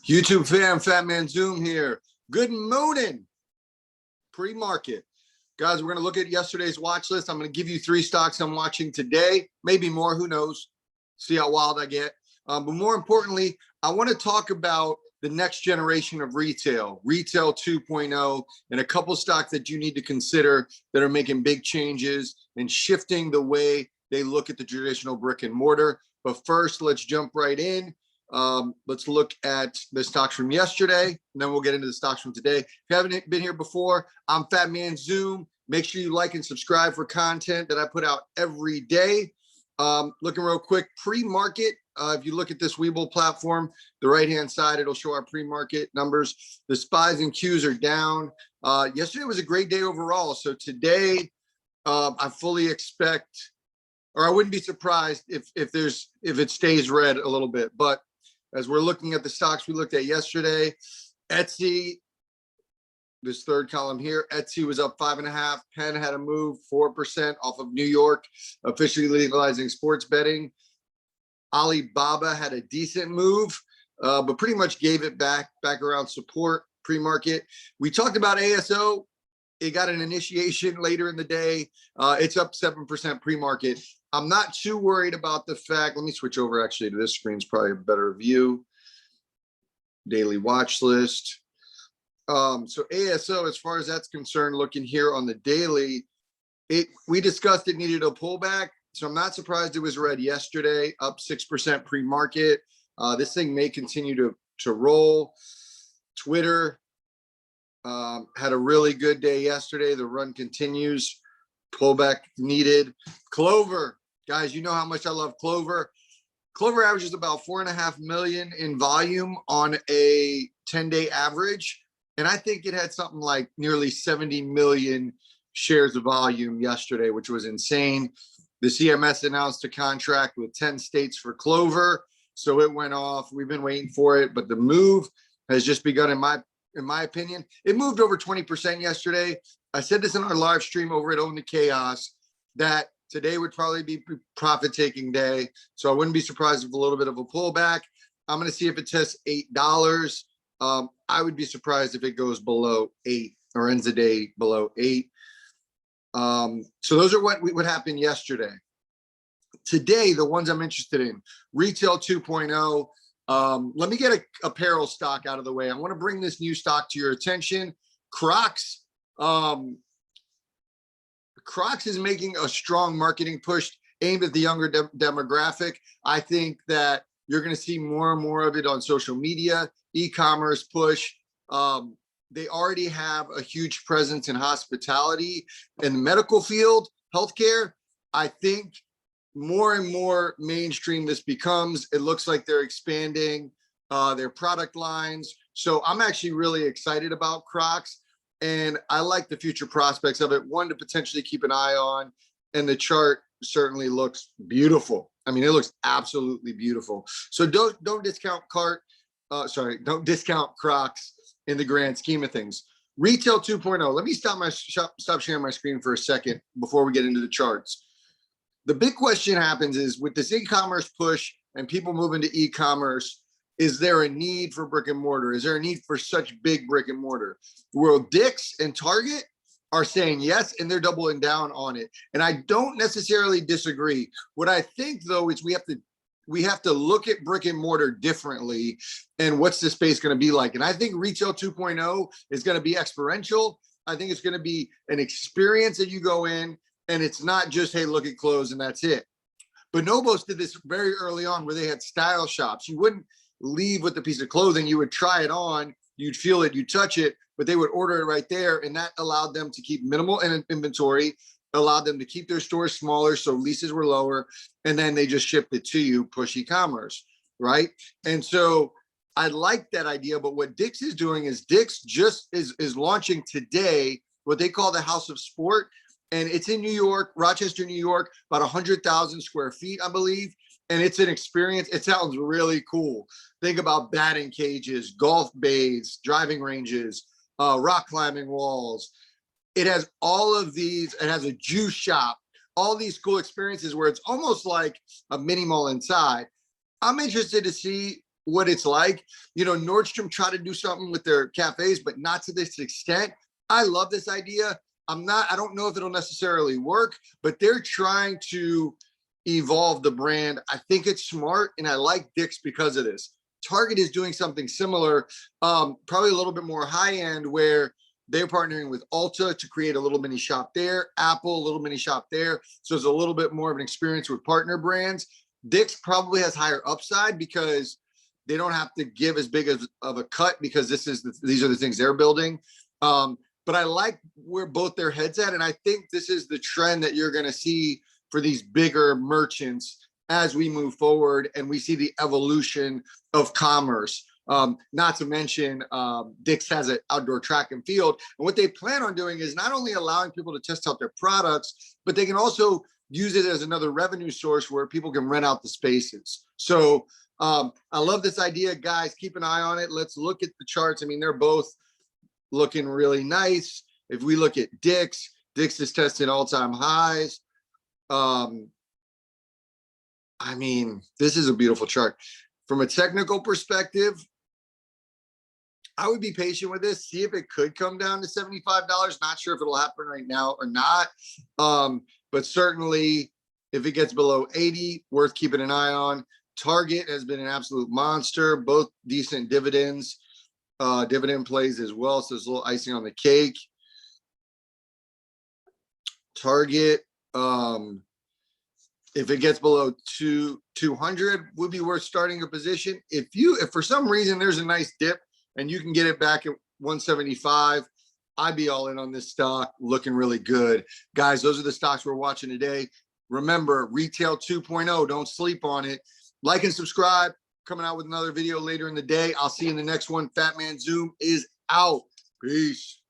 YouTube fam, Fat Man Zoom here. Good morning. Pre-market. Guys, we're going to look at yesterday's watch list. I'm going to give you 3 stocks I'm watching today, maybe more, who knows. See how wild I get. But more importantly, I want to talk about the next generation of retail 2.0, and a couple stocks that you need to consider that are making big changes and shifting the way they look at the traditional brick and mortar. But first, let's jump right in. Let's look at the stocks from yesterday, and then we'll get into the stocks from today. If you haven't been here before, I'm Fat Man Zoom. Make sure you like and subscribe for content that I put out every day. Looking real quick, pre-market. If you look at this Webull platform, the right-hand side, it'll show our pre-market numbers. The SPYs and Qs are down. Yesterday was a great day overall. So today, I fully expect, or I wouldn't be surprised if it stays red a little bit. But as we're looking at the stocks we looked at yesterday, Etsy, this third column here, Etsy was up 5.5. Penn had a move 4% off of New York, officially legalizing sports betting. Alibaba had a decent move, but pretty much gave it back around support pre-market. We talked about ASO. It got an initiation later in the day. It's up 7% pre-market. I'm not too worried about the fact. Let me switch over actually to this screen. It's probably a better view. Daily watch list. So ASO, as far as that's concerned, looking here on the daily, we discussed it needed a pullback. So I'm not surprised it was red yesterday, up 6% pre-market. This thing may continue to roll. Twitter had a really good day yesterday. The run continues. Pullback needed. Clover, guys, you know how much I love Clover. Clover averages about 4.5 million in volume on a 10-day average. And I think it had something like nearly 70 million shares of volume yesterday, which was insane. The CMS announced a contract with 10 states for Clover. So it went off. We've been waiting for it, but the move has just begun in my opinion. It moved over 20% yesterday. I said this in our live stream over at Own the Chaos, that today would probably be profit-taking day. So I wouldn't be surprised if a little bit of a pullback. I'm going to see if it tests $8. I would be surprised if it goes below 8 or ends the day below 8. So those are what happened yesterday. Today, the ones I'm interested in, Retail 2.0. Let me get a apparel stock out of the way. I want to bring this new stock to your attention. CROX. CROX is making a strong marketing push aimed at the younger demographic. I think that you're going to see more and more of it on social media, e-commerce push. They already have a huge presence in hospitality and the medical field, healthcare. I think more and more mainstream this becomes. It looks like they're expanding their product lines. So I'm actually really excited about CROX, and I like the future prospects of it. One to potentially keep an eye on, and the chart certainly looks beautiful. I mean, it looks absolutely beautiful. So don't discount don't discount CROX in the grand scheme of things. Retail 2.0. Let me stop sharing my screen for a second before we get into the charts. The big question happens is with this e-commerce push and people moving to e-commerce, is there a need for brick and mortar? Is there a need for such big brick and mortar? Well, Dick's and Target are saying yes, and they're doubling down on it. And I don't necessarily disagree. What I think, though, is we have to look at brick and mortar differently, and what's the space going to be like. And I think Retail 2.0 is going to be experiential. I think it's going to be an experience that you go in, and it's not just, hey, look at clothes and that's it. Bonobos did this very early on where they had style shops. You wouldn't leave with a piece of clothing. You would try it on, you'd feel it, you'd touch it, but they would order it right there. And that allowed them to keep minimal inventory, allowed them to keep their stores smaller, so leases were lower, and then they just shipped it to you, push e-commerce, right? And so I like that idea, but what Dick's is doing is Dick's just is launching today what they call the House of Sport, and it's in New York, Rochester, New York, about 100,000 square feet, I believe, and it's an experience. It sounds really cool. Think about batting cages, golf bays, driving ranges, rock climbing walls. It has all of these. It has a juice shop, all these cool experiences where it's almost like a mini mall inside. I'm interested to see what it's like. You know, Nordstrom tried to do something with their cafes, but not to this extent. I love this idea. I don't know if it'll necessarily work, but they're trying to evolve the brand. I think it's smart, and I like Dick's because of this. Target is doing something similar, probably a little bit more high end, where they're partnering with Ulta to create a little mini shop there, Apple, a little mini shop there. So it's a little bit more of an experience with partner brands. Dick's probably has higher upside because they don't have to give as big of a cut, because these are the things they're building. But I like where both their heads at. And I think this is the trend that you're going to see for these bigger merchants as we move forward and we see the evolution of commerce. Not to mention, Dick's has an outdoor track and field. And what they plan on doing is not only allowing people to test out their products, but they can also use it as another revenue source where people can rent out the spaces. So I love this idea, guys. Keep an eye on it. Let's look at the charts. I mean, they're both looking really nice. If we look at Dick's is testing all-time highs. I mean, this is a beautiful chart. From a technical perspective, I would be patient with this, see if it could come down to $75. Not sure if it'll happen right now or not. But certainly if it gets below 80, worth keeping an eye on. Target has been an absolute monster, both decent dividends, dividend plays as well. So there's a little icing on the cake. Target, if it gets below 200, would be worth starting a position. If for some reason there's a nice dip and you can get it back at 175, I'd be all in on this stock, looking really good. Guys, those are the stocks we're watching today. Remember, retail 2.0, don't sleep on it. Like and subscribe. Coming out with another video later in the day. I'll see you in the next one. Fat Man Zoom is out. Peace.